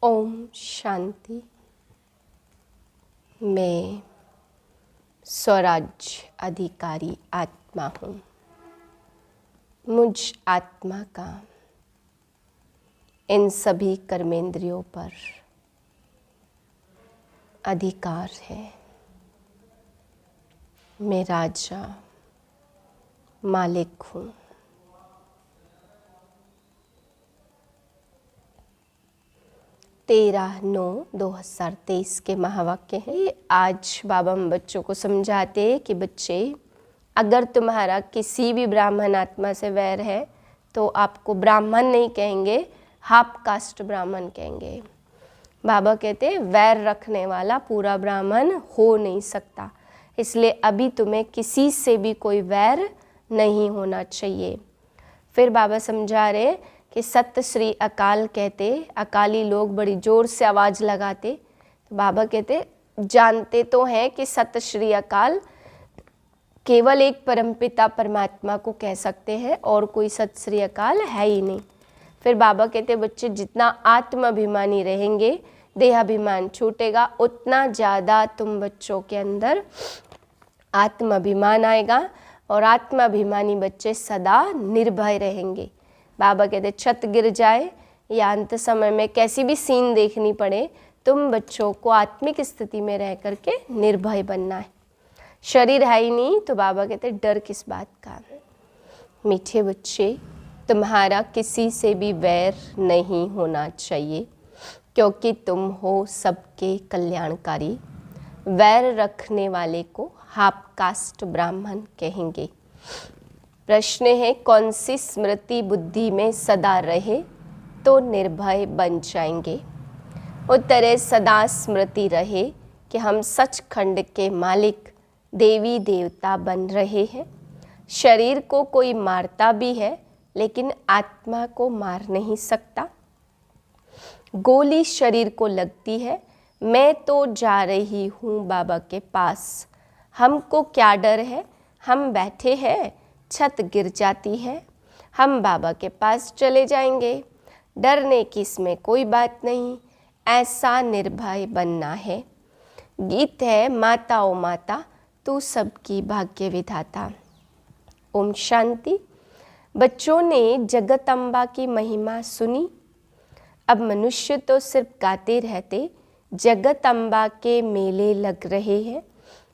ओम शांति। मैं स्वराज्य अधिकारी आत्मा हूँ। मुझ आत्मा का इन सभी कर्मेंद्रियों पर अधिकार है। मैं राजा मालिक हूँ। तेरह 9/2023 के महावाक्य हैं। आज बाबा हम बच्चों को समझाते हैं कि बच्चे, अगर तुम्हारा किसी भी ब्राह्मण आत्मा से वैर है तो आपको ब्राह्मण नहीं कहेंगे, हाफ कास्ट ब्राह्मण कहेंगे। बाबा कहते हैं वैर रखने वाला पूरा ब्राह्मण हो नहीं सकता, इसलिए अभी तुम्हें किसी से भी कोई वैर नहीं होना चाहिए। फिर बाबा समझा रहे कि सत श्री अकाल कहते, अकाली लोग बड़ी ज़ोर से आवाज़ लगाते, तो बाबा कहते जानते तो हैं कि सत श्री अकाल केवल एक परमपिता परमात्मा को कह सकते हैं और कोई सत श्री अकाल है ही नहीं। फिर बाबा कहते बच्चे जितना आत्माभिमानी रहेंगे, देहाभिमान छूटेगा, उतना ज़्यादा तुम बच्चों के अंदर आत्माभिमान आएगा और आत्माभिमानी बच्चे सदा निर्भय रहेंगे। बाबा कहते छत गिर जाए या अंत समय में कैसी भी सीन देखनी पड़े, तुम बच्चों को आत्मिक स्थिति में रह करके निर्भय बनना है। शरीर है ही नहीं तो बाबा कहते डर किस बात का। मीठे बच्चे, तुम्हारा किसी से भी वैर नहीं होना चाहिए क्योंकि तुम हो सबके कल्याणकारी। वैर रखने वाले को हाफ कास्ट ब्राह्मण कहेंगे। प्रश्न है कौन सी स्मृति बुद्धि में सदा रहे तो निर्भय बन जाएंगे। उत्तर है सदा स्मृति रहे कि हम सचखंड के मालिक देवी देवता बन रहे हैं। शरीर को कोई मारता भी है लेकिन आत्मा को मार नहीं सकता। गोली शरीर को लगती है, मैं तो जा रही हूँ बाबा के पास। हमको क्या डर है, हम बैठे हैं, छत गिर जाती है, हम बाबा के पास चले जाएंगे। डरने की इसमें कोई बात नहीं, ऐसा निर्भय बनना है। गीत है माता ओ माता तू सबकी भाग्य विधाता। ओम शांति। बच्चों ने जगत अम्बा की महिमा सुनी। अब मनुष्य तो सिर्फ गाते रहते, जगत अम्बा के मेले लग रहे हैं।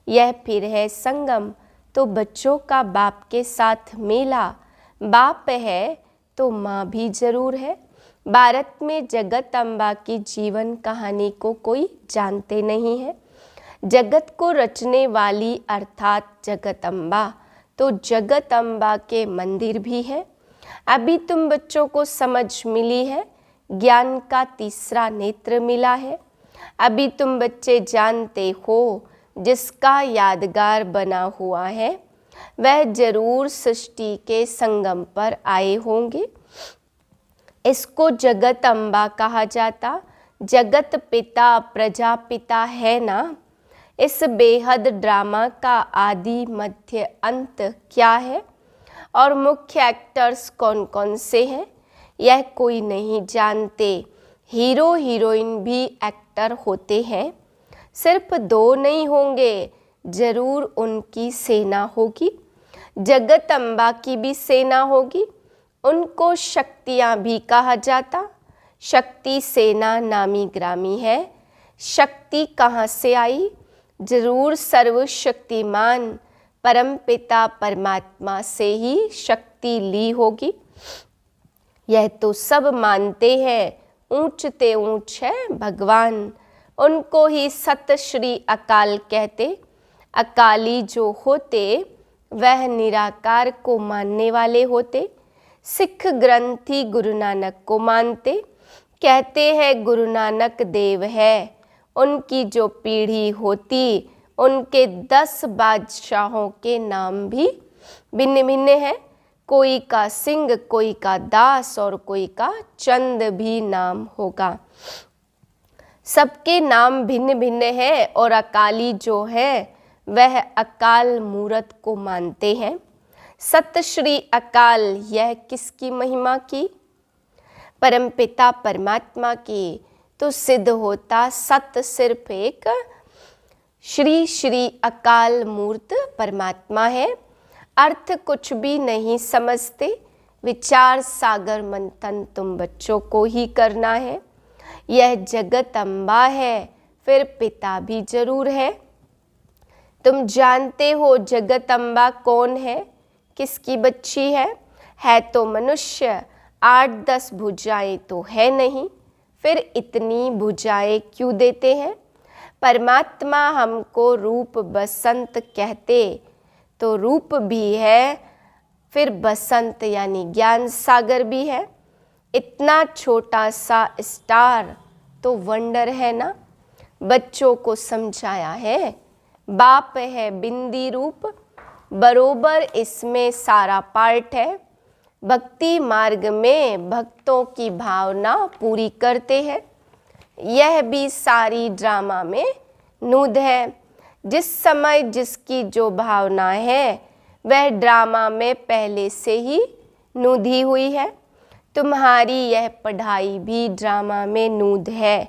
यह फिर है संगम, तो बच्चों का बाप के साथ मेला। बाप है तो माँ भी जरूर है। भारत में जगत अम्बा की जीवन कहानी को कोई जानते नहीं है। जगत को रचने वाली अर्थात जगत अम्बा, तो जगत अम्बा के मंदिर भी है। अभी तुम बच्चों को समझ मिली है, ज्ञान का तीसरा नेत्र मिला है। अभी तुम बच्चे जानते हो जिसका यादगार बना हुआ है वह जरूर सृष्टि के संगम पर आए होंगे। इसको जगत अम्बा कहा जाता। जगत पिता प्रजापिता है ना। इस बेहद ड्रामा का आदि मध्य अंत क्या है और मुख्य एक्टर्स कौन कौन से हैं यह कोई नहीं जानते। हीरो हीरोइन भी एक्टर होते हैं। सिर्फ 2 नहीं होंगे, जरूर उनकी सेना होगी। जगत अम्बा की भी सेना होगी। उनको शक्तियाँ भी कहा जाता। शक्ति सेना नामी ग्रामी है। शक्ति कहाँ से आई, जरूर सर्वशक्तिमान परमपिता परमात्मा से ही शक्ति ली होगी। यह तो सब मानते हैं, ऊंचते ऊंच है भगवान। उनको ही सत श्री अकाल कहते। अकाली जो होते वह निराकार को मानने वाले होते। सिख ग्रंथी गुरु नानक को मानते, कहते हैं गुरु नानक देव है। उनकी जो पीढ़ी होती उनके 10 बादशाहों के नाम भी भिन्न भिन्न हैं। कोई का सिंह, कोई का दास और कोई का चंद भी नाम होगा। सबके नाम भिन्न भिन्न हैं और अकाली जो है वह अकाल मूरत को मानते हैं। सत श्री अकाल यह किसकी महिमा की, परमपिता परमात्मा की। तो सिद्ध होता सत्य सिर्फ एक श्री श्री अकाल मूर्त परमात्मा है। अर्थ कुछ भी नहीं समझते, विचार सागर मंथन तुम बच्चों को ही करना है। यह जगत अम्बा है, फिर पिता भी जरूर है। तुम जानते हो जगत अम्बा कौन है, किसकी बच्ची है तो मनुष्य। 8-10 भुजाएं तो है नहीं, फिर इतनी भुजाएं क्यों देते हैं। परमात्मा हमको रूप बसंत कहते, तो रूप भी है, फिर बसंत यानी ज्ञान सागर भी है। इतना छोटा सा स्टार तो वंडर है ना। बच्चों को समझाया है, बाप है बिंदी रूप, बरोबर इसमें सारा पार्ट है। भक्ति मार्ग में भक्तों की भावना पूरी करते हैं। यह भी सारी ड्रामा में नूद है। जिस समय जिसकी जो भावना है वह ड्रामा में पहले से ही नूधी हुई है। तुम्हारी यह पढ़ाई भी ड्रामा में नूद है।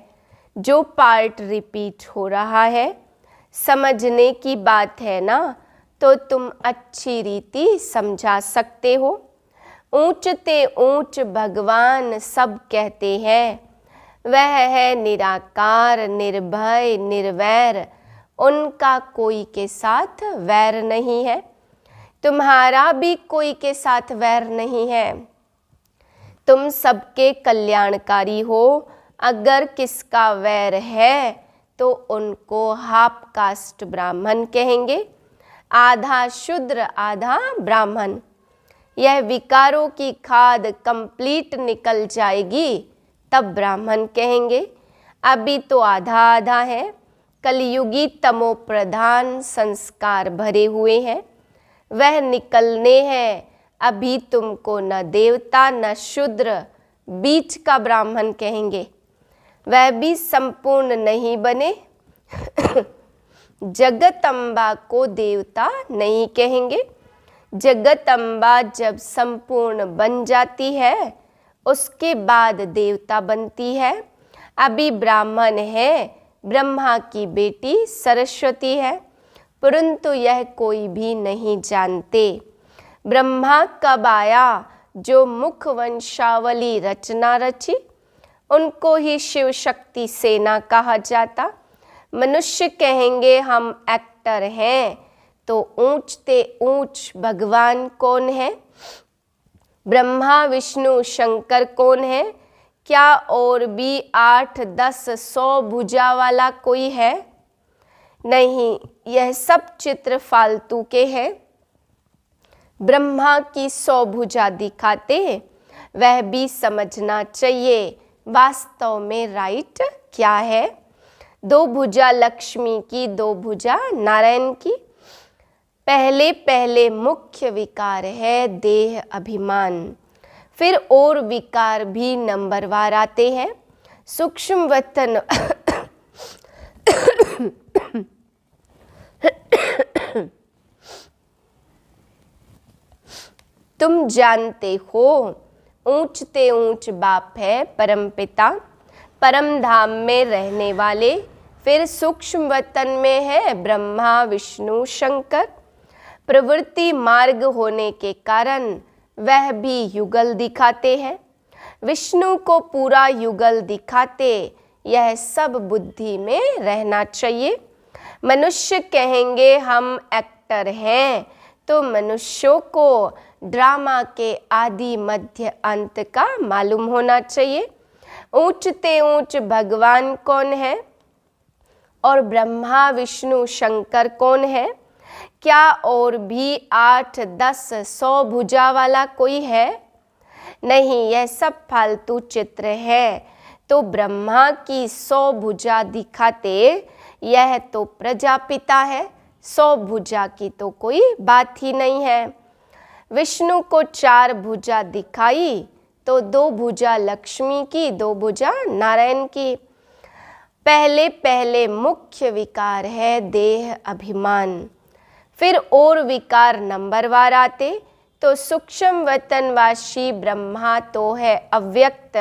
जो पार्ट रिपीट हो रहा है, समझने की बात है ना, तो तुम अच्छी रीति समझा सकते हो। ऊंचते ऊंच भगवान सब कहते हैं, वह है निराकार निर्भय निर्वैर, उनका कोई के साथ वैर नहीं है। तुम्हारा भी कोई के साथ वैर नहीं है। तुम सबके कल्याणकारी हो। अगर किसका वैर है तो उनको हाफ कास्ट ब्राह्मण कहेंगे, आधा शूद्र आधा ब्राह्मण। यह विकारों की खाद कंप्लीट निकल जाएगी तब ब्राह्मण कहेंगे। अभी तो आधा आधा है। कलयुगी तमो प्रधान संस्कार भरे हुए हैं, वह निकलने हैं। अभी तुमको न देवता न शूद्र, बीच का ब्राह्मण कहेंगे। वह भी संपूर्ण नहीं बने। जगत अम्बा को देवता नहीं कहेंगे। जगत अम्बा जब संपूर्ण बन जाती है उसके बाद देवता बनती है। अभी ब्राह्मण है, ब्रह्मा की बेटी सरस्वती है, परंतु यह कोई भी नहीं जानते। ब्रह्मा कब आया, जो मुख वंशावली रचना रची, उनको ही शिव शक्ति सेना कहा जाता। मनुष्य कहेंगे हम एक्टर हैं, तो ऊंचते ऊंच भगवान कौन है। ब्रह्मा विष्णु शंकर कौन है। क्या और भी 8-10-100 भुजा वाला कोई है? नहीं, यह सब चित्र फालतू के हैं। ब्रह्मा की 100 भुजा दिखाते, वह भी समझना चाहिए वास्तव में राइट क्या है। 2 भुजा लक्ष्मी की, 2 भुजा नारायण की। पहले पहले मुख्य विकार है देह अभिमान, फिर और विकार भी नंबरवार आते हैं। सूक्ष्म वतन तुम जानते हो ऊंचते ऊंच बाप है परमपिता, परम धाम में रहने वाले। फिर सूक्ष्म वतन में है ब्रह्मा विष्णु शंकर। प्रवृत्ति मार्ग होने के कारण वह भी युगल दिखाते हैं। विष्णु को पूरा युगल दिखाते। यह सब बुद्धि में रहना चाहिए। मनुष्य कहेंगे हम एक्टर हैं, तो मनुष्यों को ड्रामा के आदि मध्य अंत का मालूम होना चाहिए। ऊंचते ऊंच भगवान कौन है और ब्रह्मा विष्णु शंकर कौन है। क्या और भी 8-10-100 भुजा वाला कोई है? नहीं, यह सब फालतू चित्र है। तो ब्रह्मा की 100 भुजा दिखाते, यह तो प्रजापिता है। 100 भुजा की तो कोई बात ही नहीं है। विष्णु को 4 भुजा दिखाई, तो 2 भुजा लक्ष्मी की, 2 भुजा नारायण की। पहले पहले मुख्य विकार है देह अभिमान, फिर और विकार नंबरवार आते। तो सूक्ष्म वतनवासी ब्रह्मा तो है अव्यक्त,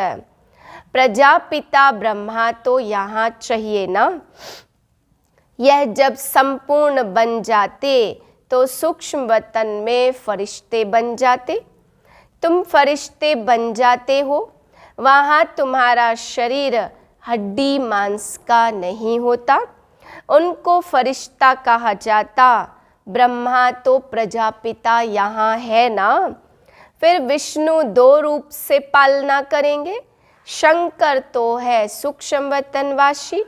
प्रजापिता ब्रह्मा तो यहाँ चाहिए ना। यह जब संपूर्ण बन जाते तो सूक्ष्म वतन में फरिश्ते बन जाते। तुम फरिश्ते बन जाते हो, वहाँ तुम्हारा शरीर हड्डी मांस का नहीं होता, उनको फरिश्ता कहा जाता। ब्रह्मा तो प्रजापिता यहाँ है ना। फिर विष्णु 2 रूप से पालना करेंगे, शंकर तो है सूक्ष्म वतनवासी।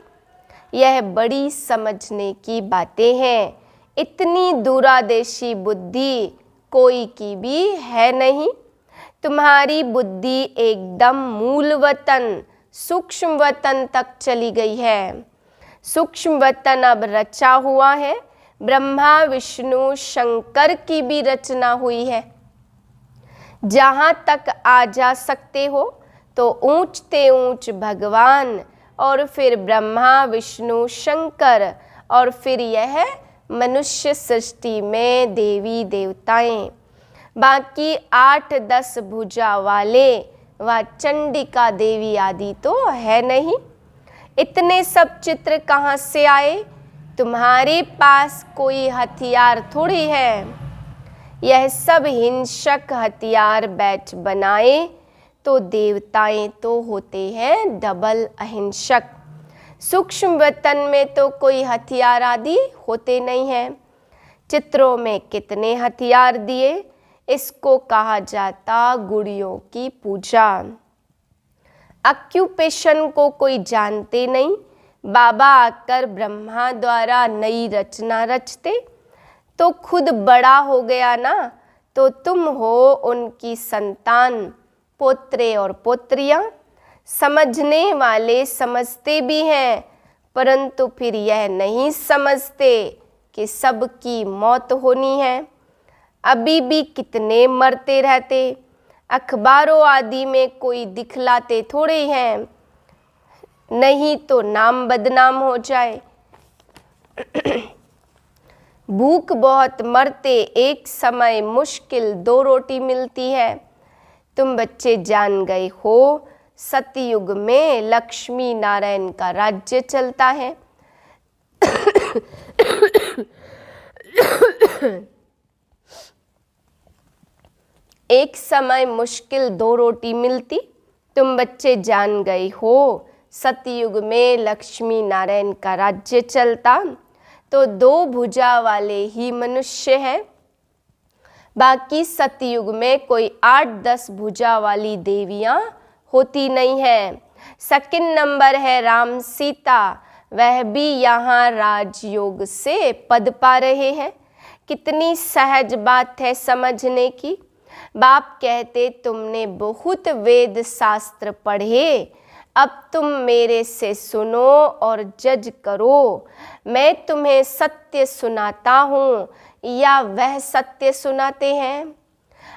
यह बड़ी समझने की बातें हैं। इतनी दूरादेशी बुद्धि कोई की भी है नहीं। तुम्हारी बुद्धि एकदम मूल वतन सूक्ष्म वतन तक चली गई है। सूक्ष्म वतन अब रचा हुआ है। ब्रह्मा विष्णु शंकर की भी रचना हुई है। जहाँ तक आ जा सकते हो तो ऊंचते ऊंच भगवान, और फिर ब्रह्मा विष्णु शंकर, और फिर यह मनुष्य सृष्टि में देवी देवताएं। बाकी 8-10 भुजा वाले व चंडिका देवी आदि तो है नहीं। इतने सब चित्र कहाँ से आए? तुम्हारे पास कोई हथियार थोड़ी है। यह सब हिंसक हथियार बैच बनाए तो देवताएं तो होते हैं डबल अहिंसक। सूक्ष्म वतन में तो कोई हथियार आदि होते नहीं हैं। चित्रों में कितने हथियार दिए, इसको कहा जाता गुड़ियों की पूजा। ऑक्यूपेशन को कोई जानते नहीं। बाबा आकर ब्रह्मा द्वारा नई रचना रचते तो खुद बड़ा हो गया ना, तो तुम हो उनकी संतान, पोत्रे और पोत्रियां। समझने वाले समझते भी हैं, परंतु फिर यह नहीं समझते कि सबकी मौत होनी है। अभी भी कितने मरते रहते, अखबारों आदि में कोई दिखलाते थोड़े हैं, नहीं तो नाम बदनाम हो जाए। भूख बहुत मरते, एक समय मुश्किल 2 रोटी मिलती है। तुम बच्चे जान गए हो सतयुग में लक्ष्मी नारायण का राज्य चलता है। एक समय मुश्किल 2 रोटी मिलती। तुम बच्चे जान गए हो सतयुग में लक्ष्मी नारायण का राज्य चलता तो 2 भुजा वाले ही मनुष्य हैं। बाकी सतयुग में कोई 8-10 भुजा वाली देवियां होती नहीं है। सेकंड नंबर है राम सीता, वह भी यहाँ राजयोग से पद पा रहे हैं। कितनी सहज बात है समझने की। बाप कहते तुमने बहुत वेद शास्त्र पढ़े, अब तुम मेरे से सुनो और जज करो। मैं तुम्हें सत्य सुनाता हूँ या वह सत्य सुनाते हैं?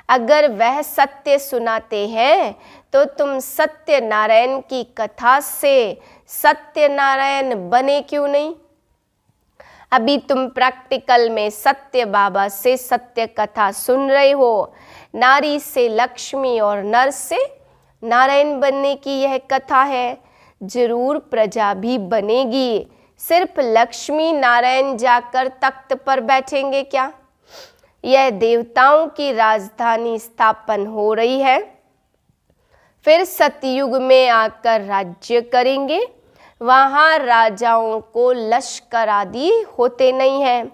अगर वह सत्य सुनाते हैं तो तुम सत्य नारायण की कथा से सत्य नारायण बने क्यों नहीं? अभी तुम प्रैक्टिकल में सत्य बाबा से सत्य कथा सुन रहे हो। नारी से लक्ष्मी और नर से नारायण बनने की यह कथा है। जरूर प्रजा भी बनेगी। सिर्फ लक्ष्मी नारायण जाकर तख्त पर बैठेंगे क्या? यह देवताओं की राजधानी स्थापन हो रही है। फिर सतयुग में आकर राज्य करेंगे। वहाँ राजाओं को लश्कर आदि होते नहीं हैं।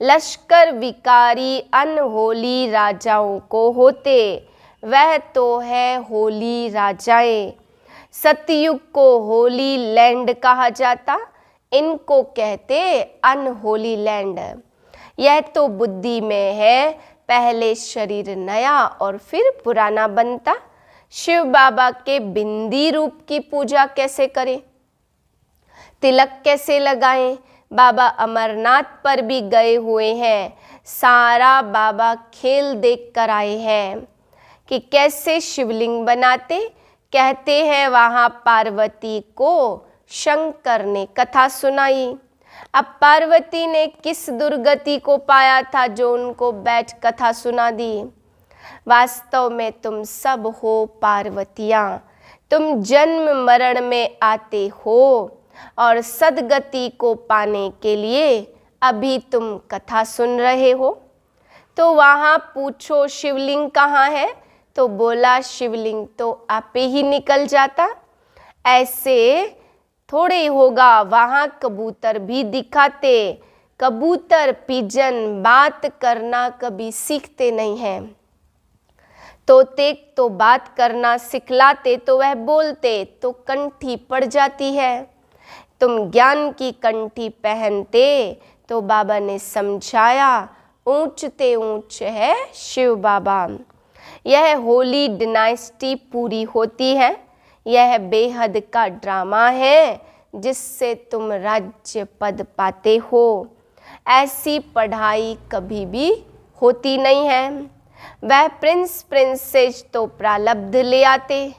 लश्कर विकारी अनहोली राजाओं को होते, वह तो है होली राजाएं। सतयुग को होली लैंड कहा जाता, इनको कहते अनहोली लैंड। यह तो बुद्धि में है, पहले शरीर नया और फिर पुराना बनता। शिव बाबा के बिंदी रूप की पूजा कैसे करें? तिलक कैसे लगाएं? बाबा अमरनाथ पर भी गए हुए हैं। सारा बाबा खेल देख कर आए हैं कि कैसे शिवलिंग बनाते। कहते हैं वहाँ पार्वती को शंकर ने कथा सुनाई। अब पार्वती ने किस दुर्गति को पाया था जो उनको बैठ कथा सुना दी? वास्तव में तुम सब हो पार्वतियाँ। तुम जन्म मरण में आते हो और सद्गति को पाने के लिए अभी तुम कथा सुन रहे हो। तो वहाँ पूछो शिवलिंग कहाँ है, तो बोला शिवलिंग तो आपे ही निकल जाता। ऐसे थोड़े होगा, वहाँ कबूतर भी दिखाते। कबूतर पिजन बात करना कभी सीखते नहीं हैं। तोते तो बात करना सिखलाते तो वह बोलते तो कंठी पड़ जाती है। तुम ज्ञान की कंठी पहनते तो बाबा ने समझाया ऊंचते ऊंच है शिव बाबा। यह होली डायनेस्टी पूरी होती है। यह बेहद का ड्रामा है जिससे तुम राज्य पद पाते हो। ऐसी पढ़ाई कभी भी होती नहीं है। वह प्रिंस प्रिंसेस तो प्रारब्ध ले आते,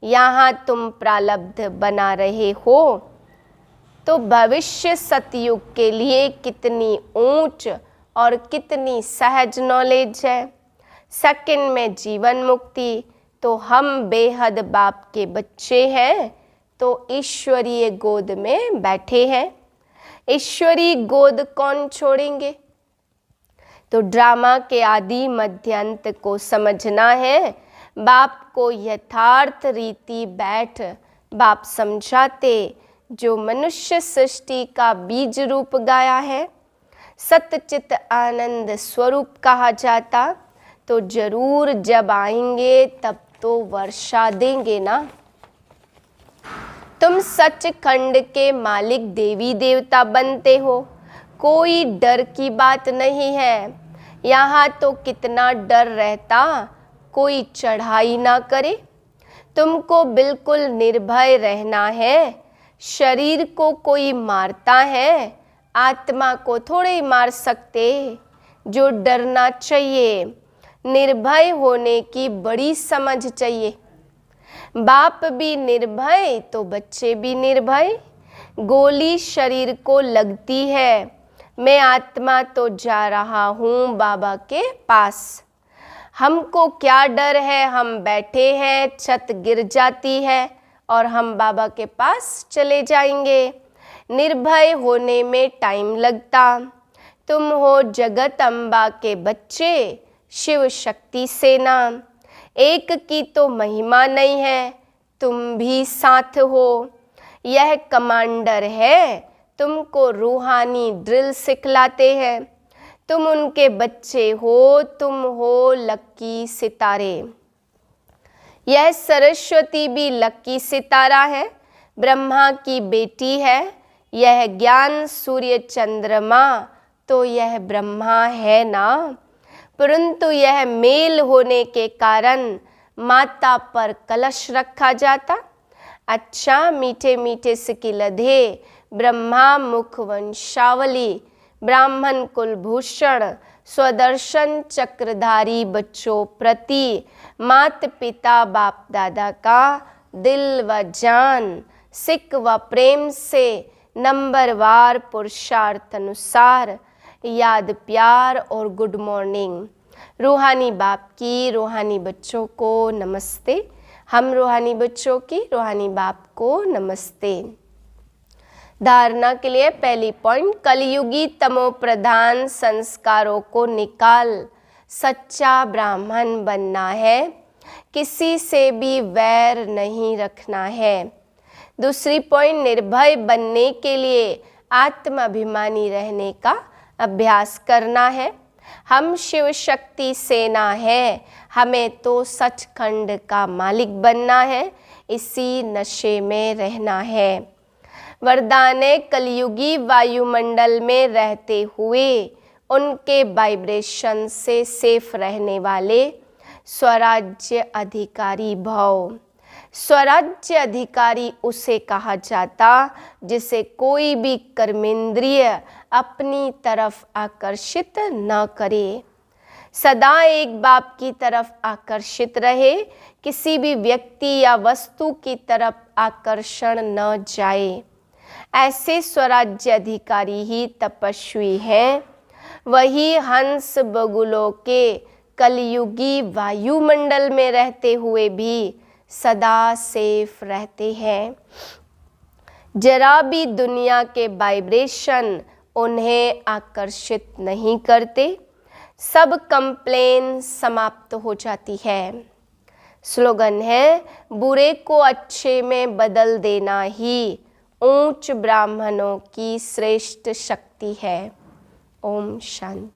यहाँ तुम प्रारब्ध बना रहे हो। तो भविष्य सतयुग के लिए कितनी ऊंच और कितनी सहज नॉलेज है। सेकंड में जीवन मुक्ति, तो हम बेहद बाप के बच्चे हैं, तो ईश्वरीय गोद में बैठे हैं। ईश्वरीय गोद कौन छोड़ेंगे। तो ड्रामा के आदि मध्यांत को समझना है। बाप को यथार्थ रीति बैठ बाप समझाते, जो मनुष्य सृष्टि का बीज रूप गाया है, सतचित आनंद स्वरूप कहा जाता, तो जरूर जब आएंगे तब तो वर्षा देंगे ना। तुम सचखंड के मालिक देवी देवता बनते हो, कोई डर की बात नहीं है। यहाँ तो कितना डर रहता, कोई चढ़ाई ना करे। तुमको बिल्कुल निर्भय रहना है। शरीर को कोई मारता है, आत्मा को थोड़े ही मार सकते। जो डरना चाहिए, निर्भय होने की बड़ी समझ चाहिए। बाप भी निर्भय तो बच्चे भी निर्भय। गोली शरीर को लगती है, मैं आत्मा तो जा रहा हूँ बाबा के पास। हमको क्या डर है, हम बैठे हैं, छत गिर जाती है और हम बाबा के पास चले जाएंगे। निर्भय होने में टाइम लगता। तुम हो जगत अम्बा के बच्चे, शिव शक्ति सेना। एक की तो महिमा नहीं है, तुम भी साथ हो। यह कमांडर है, तुमको रूहानी ड्रिल सिखलाते हैं। तुम उनके बच्चे हो, तुम हो लक्की सितारे। यह सरस्वती भी लक्की सितारा है, ब्रह्मा की बेटी है। यह ज्ञान सूर्य चंद्रमा, तो यह ब्रह्मा है ना। परंतु यह मेल होने के कारण माता पर कलश रखा जाता। अच्छा मीठे मीठे सिकिलधे ब्रह्मा मुख वंशावली, ब्राह्मण कुलभूषण, स्वदर्शन चक्रधारी बच्चों प्रति मात पिता बाप दादा का दिल व जान, सिक व प्रेम से नंबरवार पुरुषार्थ अनुसार याद प्यार और गुड मॉर्निंग। रूहानी बाप की रूहानी बच्चों को नमस्ते। हम रूहानी बच्चों की रूहानी बाप को नमस्ते। धारणा के लिए पहली पॉइंट, कलयुगी तमो प्रधान संस्कारों को निकाल सच्चा ब्राह्मण बनना है। किसी से भी वैर नहीं रखना है। दूसरी पॉइंट, निर्भय बनने के लिए आत्माभिमानी रहने का अभ्यास करना है। हम शिव शक्ति सेना है, हमें तो सचखंड का मालिक बनना है, इसी नशे में रहना है। वरदान कलयुगी वायुमंडल में रहते हुए उनके वाइब्रेशन से सेफ रहने वाले स्वराज्य अधिकारी भव। स्वराज्य अधिकारी उसे कहा जाता जिसे कोई भी कर्मेंद्रिय अपनी तरफ आकर्षित न करे। सदा एक बाप की तरफ आकर्षित रहे, किसी भी व्यक्ति या वस्तु की तरफ आकर्षण न जाए। ऐसे स्वराज्य अधिकारी ही तपस्वी हैं। वही हंस बगुलों के कलयुगी वायुमंडल में रहते हुए भी सदा सेफ रहते हैं। जरा भी दुनिया के वाइब्रेशन उन्हें आकर्षित नहीं करते। सब कंप्लेन समाप्त हो जाती है। स्लोगन है, बुरे को अच्छे में बदल देना ही उच्च ब्राह्मणों की श्रेष्ठ शक्ति है। ओम शांति।